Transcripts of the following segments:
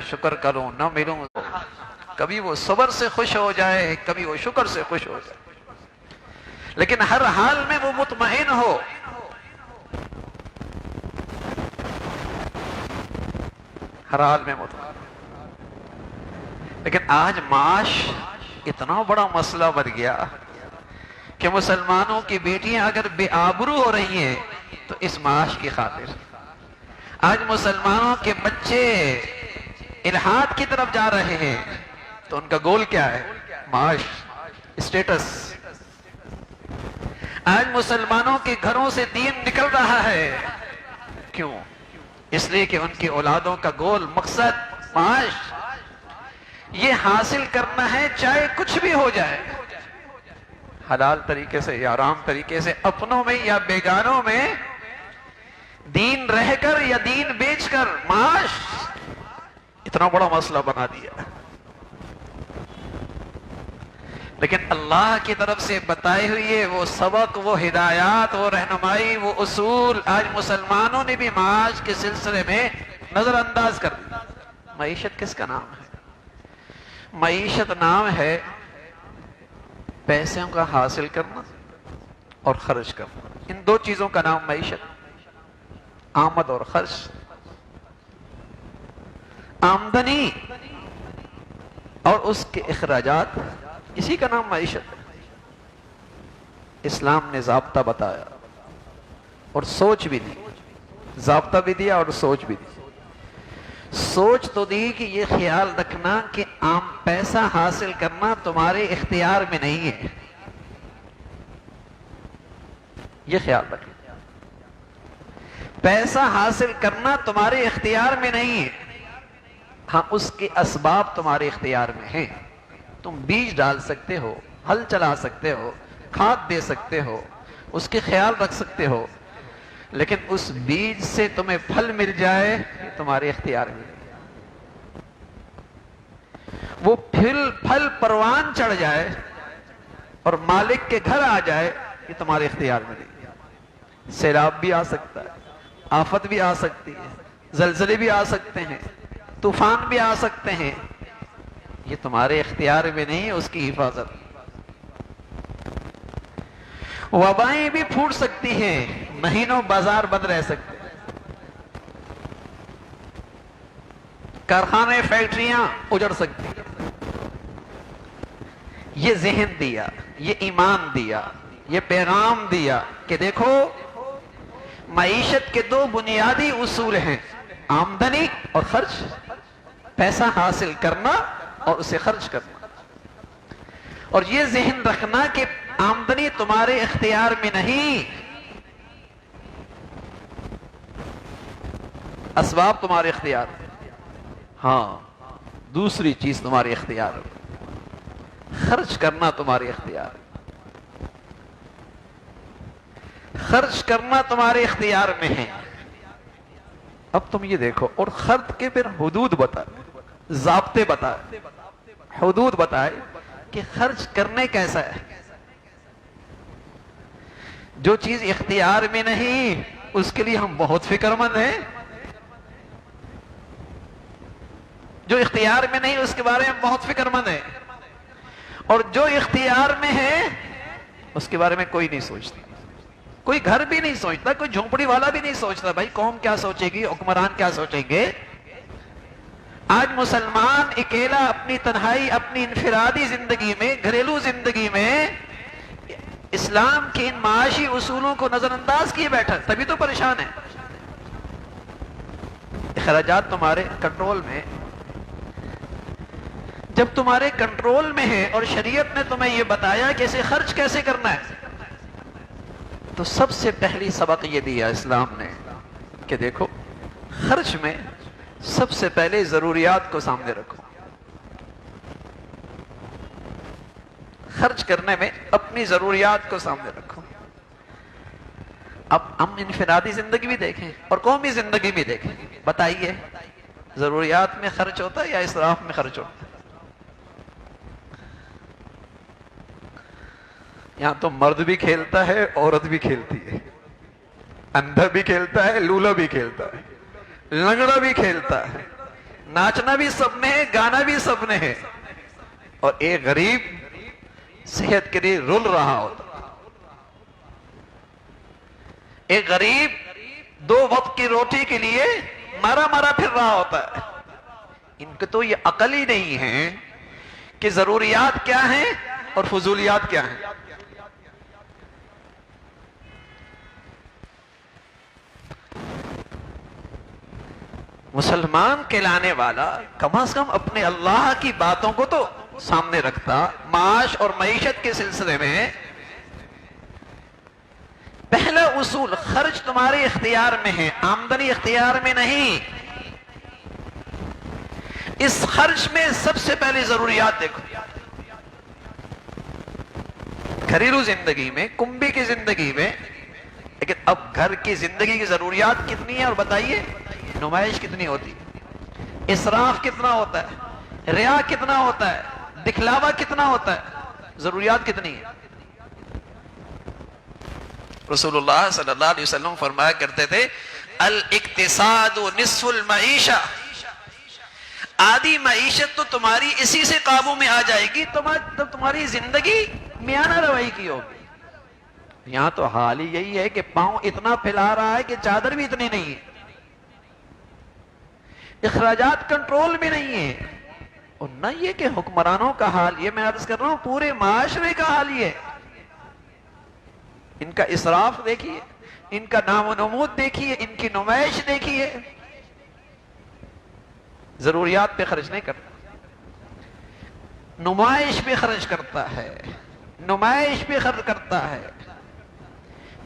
شکر کروں نہ ملوں، کبھی وہ صبر سے خوش ہو جائے، کبھی وہ شکر سے خوش ہو جائے، لیکن ہر حال میں وہ مطمئن ہو۔ ہر حال میں مطمئن۔ لیکن آج معاش اتنا بڑا مسئلہ بن گیا کہ مسلمانوں کی بیٹیاں اگر بے آبرو ہو رہی ہیں تو اس معاش کی خاطر۔ آج مسلمانوں کے بچے الحاد کی طرف جا رہے ہیں تو ان کا گول کیا ہے؟ معاش، اسٹیٹس۔ آج مسلمانوں کے گھروں سے دین نکل رہا ہے، کیوں؟ اس لیے کہ ان کی اولادوں کا گول، مقصد معاش، یہ حاصل کرنا ہے چاہے کچھ بھی ہو جائے، حلال طریقے سے یا حرام طریقے سے، اپنوں میں یا بیگانوں میں، دین رہ کر یا دین بیچ کر، معاش اتنا بڑا مسئلہ بنا دیا۔ لیکن اللہ کی طرف سے بتائے ہوئے وہ سبق، وہ ہدایات، وہ رہنمائی، وہ اصول آج مسلمانوں نے بھی معاش کے سلسلے میں نظر انداز کر دیا۔ معیشت کس کا نام ہے؟ معیشت نام ہے پیسوں کا حاصل کرنا اور خرچ کرنا، ان دو چیزوں کا نام معیشت، آمد اور خرچ۔ آمدنی اور اس کے اخراجات، اسی کا نام معیشت ہے۔ اسلام نے ضابطہ بتایا اور سوچ بھی دی، ضابطہ بھی دیا اور سوچ بھی دی۔ سوچ تو دی کہ یہ خیال رکھنا کہ عام پیسہ حاصل کرنا تمہارے اختیار میں نہیں ہے، یہ خیال رکھنا، پیسہ حاصل کرنا تمہارے اختیار میں نہیں ہے، ہاں اس کے اسباب تمہارے اختیار میں ہیں۔ تم بیج ڈال سکتے ہو، ہل چلا سکتے ہو، کھاد دے سکتے ہو، اس کے خیال رکھ سکتے ہو، لیکن اس بیج سے تمہیں پھل مل جائے یہ تمہارے اختیار میں نہیں۔ وہ پھل پروان چڑھ جائے اور مالک کے گھر آ جائے یہ تمہارے اختیار میں نہیں۔ سیلاب بھی آ سکتا ہے، آفت بھی آ سکتی ہے، زلزلے بھی آ سکتے ہیں، طوفان بھی آ سکتے ہیں، یہ تمہارے اختیار میں نہیں، اس کی حفاظت۔ وبائیں بھی پھوٹ سکتی ہیں، مہینوں بازار بند رہ سکتے ہیں، کارخانے فیکٹریاں اجڑ سکتی ہیں۔ یہ ذہن دیا، یہ ایمان دیا، یہ پیغام دیا کہ دیکھو معیشت کے دو بنیادی اصول ہیں، آمدنی اور خرچ، پیسہ حاصل کرنا اور اسے خرچ کرنا، اور یہ ذہن رکھنا کہ آمدنی تمہارے اختیار میں نہیں، اسباب تمہارے اختیار میں، ہاں دوسری چیز تمہارے اختیار میں، خرچ کرنا تمہارے اختیار میں، خرچ کرنا تمہارے اختیار میں ہے۔ اب تم یہ دیکھو، اور خرچ کے پھر حدود بتائے، ضابطے بتائے، حدود بتائے کہ خرچ کرنے کیسا ہے۔ جو چیز اختیار میں نہیں اس کے لیے ہم بہت فکر مند ہیں، جو اختیار میں نہیں اس کے بارے میں بہت فکر مند ہیں، اور جو اختیار میں ہے اس کے بارے میں کوئی نہیں سوچتا، کوئی گھر بھی نہیں سوچتا، کوئی جھونپڑی والا بھی نہیں سوچتا بھائی قوم کیا سوچے گی، حکمران کیا سوچیں گے۔ آج مسلمان اکیلا اپنی تنہائی، اپنی انفرادی زندگی میں، گھریلو زندگی میں اسلام کے ان معاشی اصولوں کو نظر انداز کیے بیٹھا، تبھی تو پریشان ہے۔ اخراجات تمہارے کنٹرول میں، جب تمہارے کنٹرول میں ہے اور شریعت نے تمہیں یہ بتایا کہ اسے خرچ کیسے کرنا ہے، تو سب سے پہلی سبق یہ دیا اسلام نے کہ دیکھو خرچ میں سب سے پہلے ضروریات کو سامنے رکھو، خرچ کرنے میں اپنی ضروریات کو سامنے رکھو۔ اب ہم انفرادی زندگی بھی دیکھیں اور قومی زندگی بھی دیکھیں، بتائیے ضروریات میں خرچ ہوتا ہے یا اسراف میں خرچ ہوتا ہے؟ یہاں تو مرد بھی کھیلتا ہے، عورت بھی کھیلتی ہے، اندھا بھی کھیلتا ہے، لولا بھی کھیلتا ہے، لنگڑا بھی کھیلتا ہے، ناچنا بھی سب میں ہے، گانا بھی سب نے ہے، اور ایک غریب صحت کے لیے رول رہا ہوتا، ایک غریب 2 وقت کی روٹی کے لیے مارا مارا پھر رہا ہوتا ہے۔ ان کو تو یہ عقل ہی نہیں ہے کہ ضروریات کیا ہیں اور فضولیات کیا ہیں۔ مسلمان کہلانے والا کم از کم اپنے اللہ کی باتوں کو تو سامنے رکھتا۔ معاش اور معیشت کے سلسلے میں پہلا اصول، خرچ تمہارے اختیار میں ہے، آمدنی اختیار میں نہیں۔ اس خرچ میں سب سے پہلے ضروریات دیکھو۔ گھریلو زندگی میں، کنبے کی زندگی میں، لیکن اب گھر کی زندگی کی ضروریات کتنی ہیں اور بتائیے، نمائش کتنی ہوتی، اسراف کتنا ہوتا ہے، ریا کتنا ہوتا ہے، دکھلاوا کتنا ہوتا ہے، ضروریات کتنی ہے۔ رسول اللہ صلی اللہ علیہ وسلم فرمایا کرتے تھے الاقتصاد نصف المعیشہ، آدھی معیشت تو تمہاری اسی سے قابو میں آ جائے گی تب تمہاری زندگی میانہ روی کی ہوگی۔ یہاں تو حال ہی یہی ہے کہ پاؤں اتنا پھیلا رہا ہے کہ چادر بھی اتنی نہیں ہے، اخراجات کنٹرول میں نہیں ہے، اور نہ یہ کہ حکمرانوں کا حال، یہ میں عرض کر رہا ہوں پورے معاشرے کا حال یہ ہے۔ ان کا اسراف دیکھیے، ان کا نام و نمود دیکھیے، ان کی نمائش دیکھیے، ضروریات پہ خرچ نہیں کرتا، نمائش پہ خرچ کرتا ہے، نمائش پہ خرچ کرتا ہے،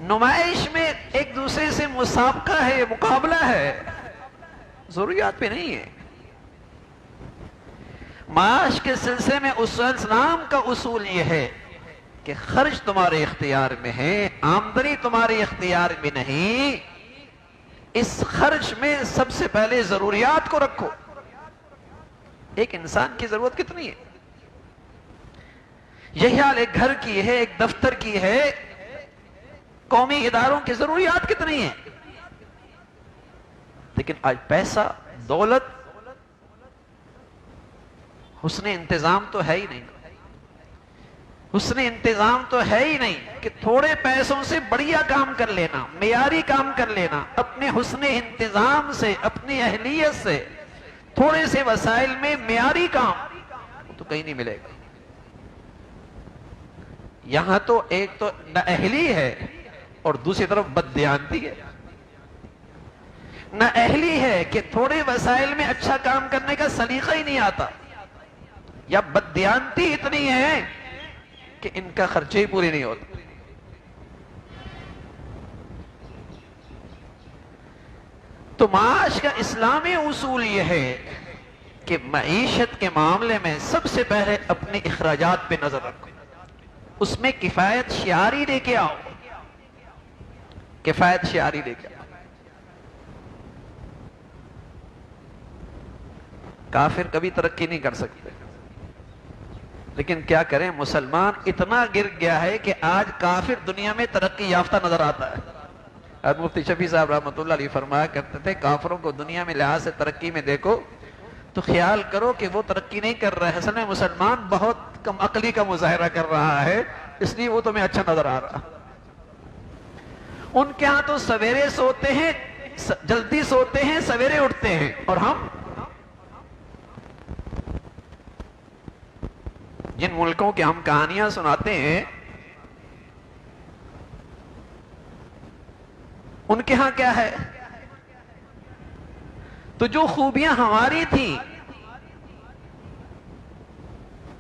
نمائش میں ایک دوسرے سے مسابقہ ہے، مقابلہ ہے، ضروریات پہ نہیں ہے۔ معاش کے سلسلے میں اسلام کا اصول یہ ہے کہ خرچ تمہارے اختیار میں ہے، آمدنی تمہارے اختیار میں نہیں۔ اس خرچ میں سب سے پہلے ضروریات کو رکھو۔ ایک انسان کی ضرورت کتنی ہے؟ یہی حال ایک گھر کی ہے، ایک دفتر کی ہے، قومی اداروں کی ضروریات کتنی ہیں؟ لیکن آج پیسہ، دولت، حسن انتظام تو ہے ہی نہیں، حسن انتظام تو ہے ہی نہیں کہ تھوڑے پیسوں سے بڑھیا کام کر لینا، معیاری کام کر لینا، اپنے حسن انتظام سے، اپنی اہلیت سے، تھوڑے سے وسائل میں معیاری کام تو کہیں نہیں ملے گا۔ یہاں تو ایک تو نااہلی ہے اور دوسری طرف بددیانتی ہے۔ نااہلی ہے کہ تھوڑے وسائل میں اچھا کام کرنے کا سلیقہ ہی نہیں آتا، یا بددیانتی اتنی ہے کہ ان کا خرچے ہی پوری نہیں ہوتا۔ تو معاش کا اسلامی اصول یہ ہے کہ معیشت کے معاملے میں سب سے پہلے اپنے اخراجات پہ نظر رکھو، اس میں کفایت شعاری لے کے آؤ، کفایت شعاری لے کے آؤ۔ کافر کبھی ترقی نہیں کر سکتے، لیکن کیا کریں، مسلمان اتنا گر گیا ہے کہ آج کافر دنیا میں ترقی یافتہ نظر آتا ہے۔ حضرت مفتی شفیع صاحب رحمۃ اللہ علیہ فرمایا کرتے تھے کافروں کو دنیا میں لحاظ سے ترقی میں دیکھو تو خیال کرو کہ وہ ترقی نہیں کر رہا ہے، اصل میں مسلمان بہت کم عقلی کا مظاہرہ کر رہا ہے، اس لیے وہ تمہیں اچھا نظر آ رہا۔ ان کے ہاں تو سویرے سوتے ہیں، جلدی سوتے ہیں، سویرے اٹھتے ہیں، اور ہم جن ملکوں کے ہم کہانیاں سناتے ہیں ان کے ہاں کیا ہے؟ تو جو خوبیاں ہماری تھیں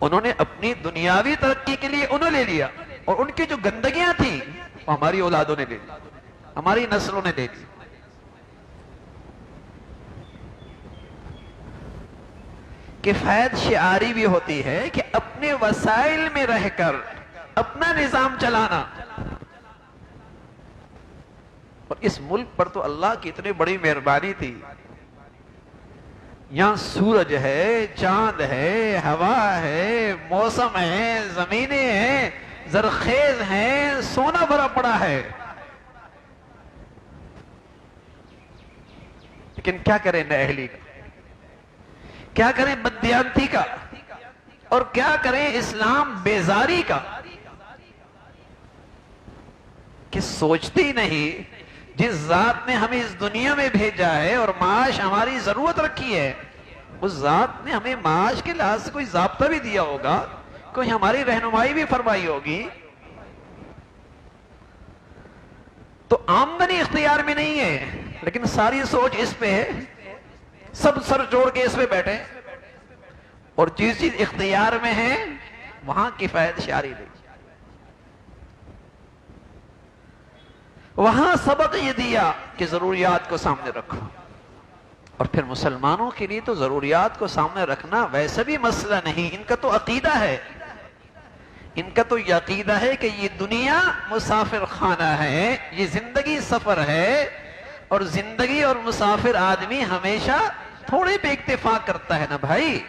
انہوں نے اپنی دنیاوی ترقی کے لیے انہوں نے لے لیا، اور ان کی جو گندگیاں تھیں وہ ہماری اولادوں نے لے لی، ہماری نسلوں نے لے لی۔ کفایت شعاری بھی ہوتی ہے کہ اپنے وسائل میں رہ کر اپنا نظام چلانا، اور اس ملک پر تو اللہ کی اتنی بڑی مہربانی تھی، یہاں سورج ہے، چاند ہے، ہوا ہے، موسم ہے، زمینیں ہیں، زرخیز ہیں، سونا بھرا پڑا ہے، لیکن کیا کریں نااہلی کا؟ کیا کریں بددیانتی کا، اور کیا کریں اسلام بیزاری کا، کہ سوچتے ہی نہیں جس ذات نے ہمیں اس دنیا میں بھیجا ہے اور معاش ہماری ضرورت رکھی ہے، اس ذات نے ہمیں معاش کے لحاظ سے کوئی ضابطہ بھی دیا ہوگا، کوئی ہماری رہنمائی بھی فرمائی ہوگی. تو آمدنی اختیار میں نہیں ہے، لیکن ساری سوچ اس پہ ہے، سب سر جوڑ کے اس پہ بیٹھے، اور جس چیز اختیار میں ہے وہاں کفایت شاری نہیں. وہاں سبق یہ دیا کہ ضروریات کو سامنے رکھو. اور پھر مسلمانوں کے لیے تو ضروریات کو سامنے رکھنا ویسے بھی مسئلہ نہیں، ان کا تو عقیدہ ہے، ان کا تو یہ عقیدہ ہے کہ یہ دنیا مسافر خانہ ہے، یہ زندگی سفر ہے، اور زندگی اور مسافر آدمی ہمیشہ تھوڑے پہ اکتفا کرتا ہے نا بھائی.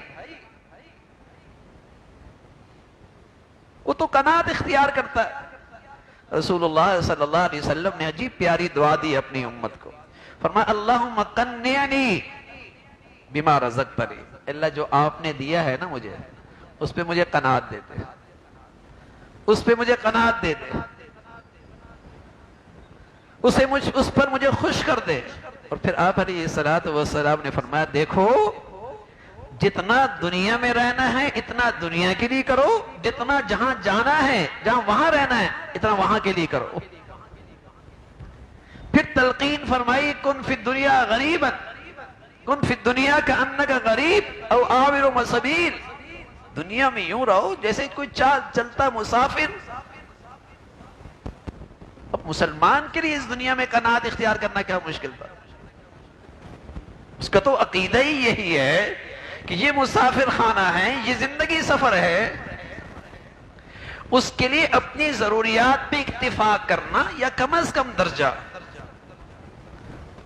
وہ تو قناعت اختیار کرتا ہے. رسول اللہ صلی اللہ علیہ وسلم نے عجیب پیاری دعا دی اپنی امت کو. فرمایا اللہم قنعنی بما رزقتنی، اللہ جو آپ نے دیا ہے نا مجھے، اس پہ مجھے قناعت دے دے، اس پہ مجھے قناعت دے دے، اس پر مجھے خوش کر دے. اور پھر آپ علیہ الصلوۃ والسلام نے فرمایا دیکھو جتنا دنیا میں رہنا ہے اتنا دنیا کے لیے کرو، جتنا جہاں جانا ہے جہاں وہاں رہنا ہے اتنا وہاں کے لیے کرو. پھر تلقین فرمائی کن فی الدنیا غریبا، کن فی الدنیا کأنک غریب او عابر سبیل، دنیا میں یوں رہو جیسے کوئی چلتا مسافر. اب مسلمان کے لیے اس دنیا میں قناعت اختیار کرنا کیا مشکل تھا. اس کا تو عقیدہ ہی یہی ہے کہ یہ مسافر خانہ ہے، یہ زندگی سفر ہے، اس کے لیے اپنی ضروریات پہ اکتفا کرنا یا کم از کم درجہ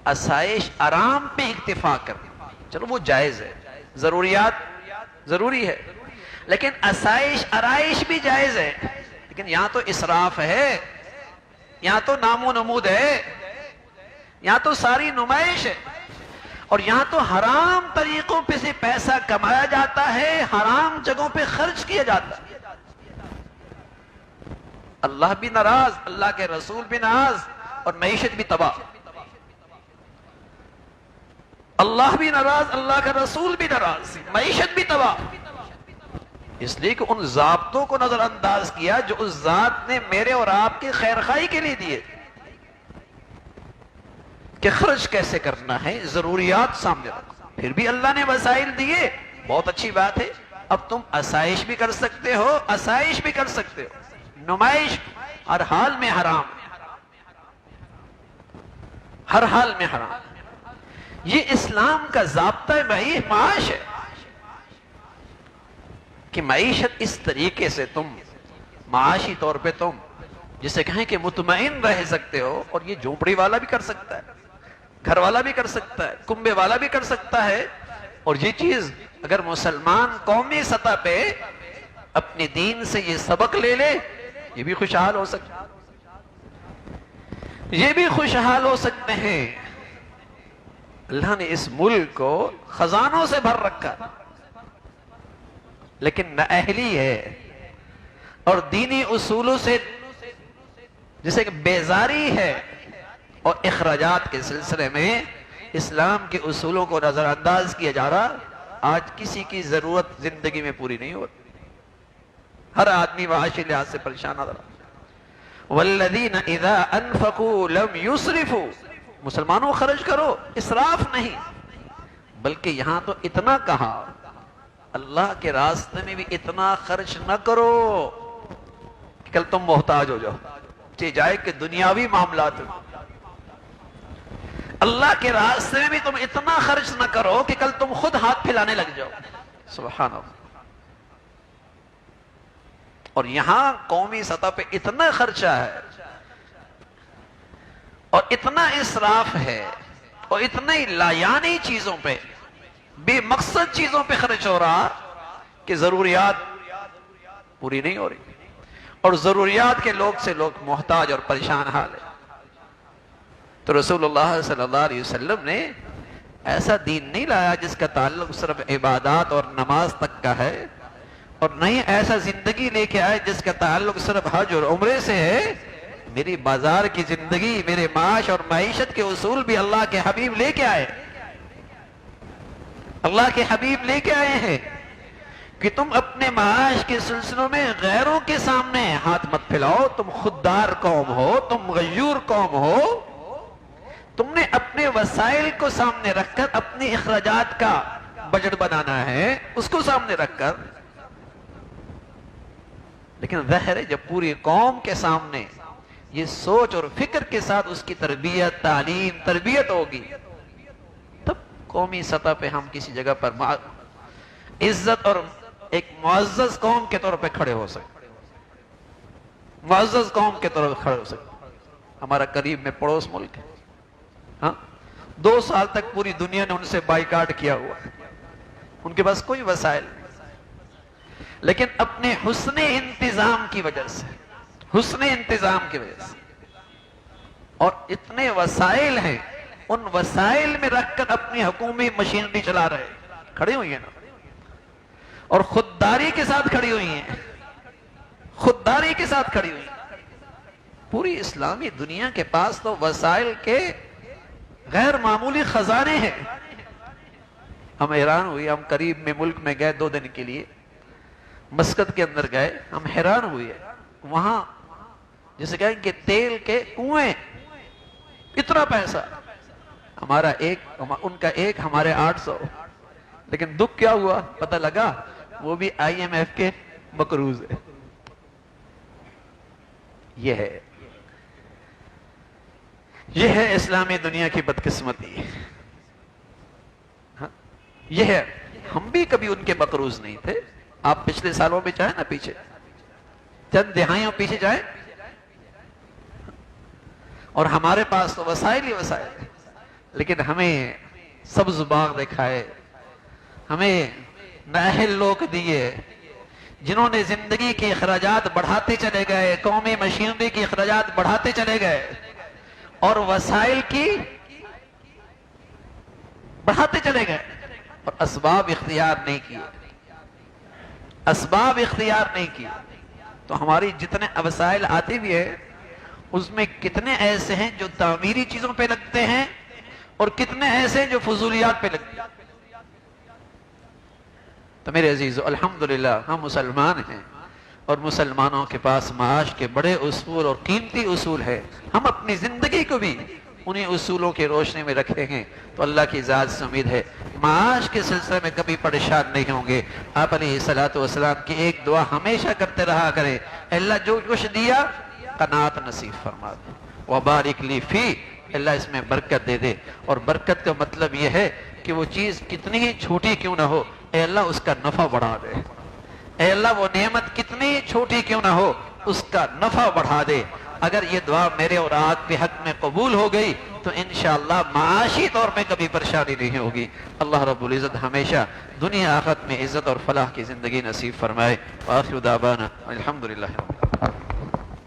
آسائش آرام پہ اکتفا کرنا، چلو وہ جائز ہے، ضروریات ضروری ہے، لیکن آسائش آرائش بھی جائز ہے. لیکن یہاں تو اسراف ہے، یہاں تو نام و نمود ہے، یہاں تو ساری نمائش ہے، اور یہاں تو حرام طریقوں پہ سے پیسہ کمایا جاتا ہے، حرام جگہوں پہ خرچ کیا جاتا ہے. اللہ بھی ناراض، اللہ کے رسول بھی ناراض، اور معیشت بھی تباہ. اللہ بھی ناراض، اللہ کا رسول بھی ناراض، معیشت بھی تباہ. اس لیے کہ ان ضابطوں کو نظر انداز کیا جو اس ذات نے میرے اور آپ کے خیر خواہی کے لیے دیے، کہ خرچ کیسے کرنا ہے، ضروریات سامنے رکھو. پھر بھی اللہ نے وسائل دیے، بہت اچھی بات ہے. اب تم آسائش بھی کر سکتے ہو، آسائش بھی کر سکتے ہو. نمائش ہر حال میں حرام، ہر حال میں حرام. یہ اسلام کا ضابطہ بھائی معاش ہے کہ معیشت اس طریقے سے تم معاشی طور پہ تم جسے کہیں کہ مطمئن رہ سکتے ہو. اور یہ جھونپڑی والا بھی کر سکتا ہے، گھر والا بھی کر سکتا ہے، کنبے والا بھی کر سکتا ہے. اور یہ چیز اگر مسلمان قومی سطح پہ اپنے دین سے یہ سبق لے لے، یہ بھی خوشحال ہو سکتا، یہ بھی خوشحال ہو سکتے ہیں. اللہ نے اس ملک کو خزانوں سے بھر رکھا، لیکن نااہلی ہے اور دینی اصولوں سے جسے کہ بیزاری ہے، اور اخراجات کے سلسلے میں اسلام کے اصولوں کو نظر انداز کیا جا رہا. آج کسی کی ضرورت زندگی میں پوری نہیں ہوتی، ہر آدمی معاشی لحاظ سے پریشان نظر آتا. والذین اذا انفقوا لم یسرفوا، مسلمانوں خرچ کرو، اسراف نہیں. بلکہ یہاں تو اتنا کہا اللہ کے راستے میں بھی اتنا خرچ نہ کرو کہ کل تم محتاج ہو جاؤ، چاہے جائے کہ دنیاوی معاملات میں. اللہ کے راستے میں بھی تم اتنا خرچ نہ کرو کہ کل تم خود ہاتھ پھیلانے لگ جاؤ. سبحان اللہ. اور یہاں قومی سطح پہ اتنا خرچہ ہے اور اتنا اسراف ہے اور اتنا ہی لایانی چیزوں پہ، بے مقصد چیزوں پہ خرچ ہو رہا کہ ضروریات پوری نہیں ہو رہی، اور ضروریات کے لوگ سے لوگ محتاج اور پریشان حال ہے. تو رسول اللہ صلی اللہ علیہ وسلم نے ایسا دین نہیں لایا جس کا تعلق صرف عبادات اور نماز تک کا ہے، اور نہیں ایسا زندگی لے کے آئے جس کا تعلق صرف حج اور عمرے سے ہے۔ میری بازار کی زندگی، میرے معاش اور معیشت کے اصول بھی اللہ کے حبیب لے کے آئے، اللہ کے حبیب لے کے آئے ہیں کہ تم اپنے معاش کے سلسلوں میں غیروں کے سامنے ہاتھ مت پھیلاؤ۔ تم خوددار قوم ہو، تم غیور قوم ہو، تم نے اپنے وسائل کو سامنے رکھ کر اپنے اخراجات کا بجٹ بنانا ہے، اس کو سامنے رکھ کر۔ لیکن ظاہر ہے جب پوری قوم کے سامنے یہ سوچ اور فکر کے ساتھ اس کی تربیت، تعلیم، تربیت ہوگی، تب قومی سطح پہ ہم کسی جگہ پر عزت اور ایک معزز قوم کے طور پہ کھڑے ہو سکتے، معزز قوم کے طور پہ کھڑے ہو سکتے۔ ہمارا قریب میں پڑوس ملک ہے، ہاں 2 سال تک پوری دنیا نے ان سے بائیکاٹ کیا ہوا ہے، ان کے پاس کوئی وسائل نہیں، لیکن اپنے حسن انتظام کی وجہ سے، حسن انتظام کی وجہ سے، اور اتنے وسائل ہیں، ان وسائل میں رکھ کر اپنی حکومتی مشینری چلا رہے، کھڑی ہوئی ہیں نا، اور خودداری کے ساتھ کھڑی ہوئی ہیں، خودداری کے ساتھ کھڑی ہوئی ہیں۔ پوری اسلامی دنیا کے پاس تو وسائل کے غیر معمولی خزانے ہیں۔ ہم حیران ہوئی، ہم قریب میں ملک میں گئے 2 دن کے لیے، مسقط کے اندر گئے، ہم حیران ہوئے، وہاں جسے کہیں کہ تیل کے کنویں، اتنا پیسہ، ہمارا ایک، ان کا ایک، ہمارے 800، لیکن دکھ کیا ہوا پتہ لگا وہ بھی IMF کے مقروض ہے۔ یہ ہے اسلامی دنیا کی بدقسمتی، یہ ہے۔ ہم بھی کبھی ان کے مقروض نہیں تھے۔ آپ پچھلے سالوں میں جائیں نا، پیچھے چند دہائیوں پیچھے جائیں، اور ہمارے پاس تو وسائل ہی وسائل ہیں، لیکن ہمیں سبز باغ دکھائے، ہمیں نااہل لوگ دیے، جنہوں نے زندگی کے اخراجات بڑھاتے چلے گئے، قومی مشینری کے اخراجات بڑھاتے چلے گئے، اور وسائل کی بڑھاتے چلے گئے، اور اسباب اختیار نہیں کیے، اسباب اختیار نہیں کیے۔ تو ہماری جتنے وسائل آتے بھی ہیں، اس میں کتنے ایسے ہیں جو تعمیری چیزوں پہ لگتے ہیں، اور کتنے ایسے ہیں جو فضولیات پہ لگتے ہیں۔ تو میرے عزیزو، الحمدللہ ہم مسلمان ہیں، اور مسلمانوں کے پاس معاش کے بڑے اصول اور قیمتی اصول ہے۔ ہم اپنی زندگی کو بھی انہیں اصولوں کے روشنی میں رکھتے ہیں، تو اللہ کی ذات سے امید ہے معاش کے سلسلے میں کبھی پریشان نہیں ہوں گے۔ آپ علیہ الصلوۃ والسلام کی ایک دعا ہمیشہ کرتے رہا کریں، اللہ جو کچھ دیا قناعت نصیب فرما دے، وبارک لی فی، اللہ اس میں برکت دے دے۔ اور برکت کا مطلب یہ ہے کہ وہ چیز کتنی ہی چھوٹی کیوں نہ ہو، اے اللہ اس کا نفع بڑھا دے، اے اللہ وہ نعمت کتنی ہی چھوٹی کیوں نہ ہو، اس کا نفع بڑھا دے۔ اگر یہ دعا میرے اور آپ کے حق میں قبول ہو گئی تو انشاءاللہ معاشی طور پہ کبھی پریشانی نہیں ہوگی۔ اللہ رب العزت ہمیشہ دنیا آخرت میں عزت اور فلاح کی زندگی نصیب فرمائے۔ وآخر دعوانا الحمدللہ۔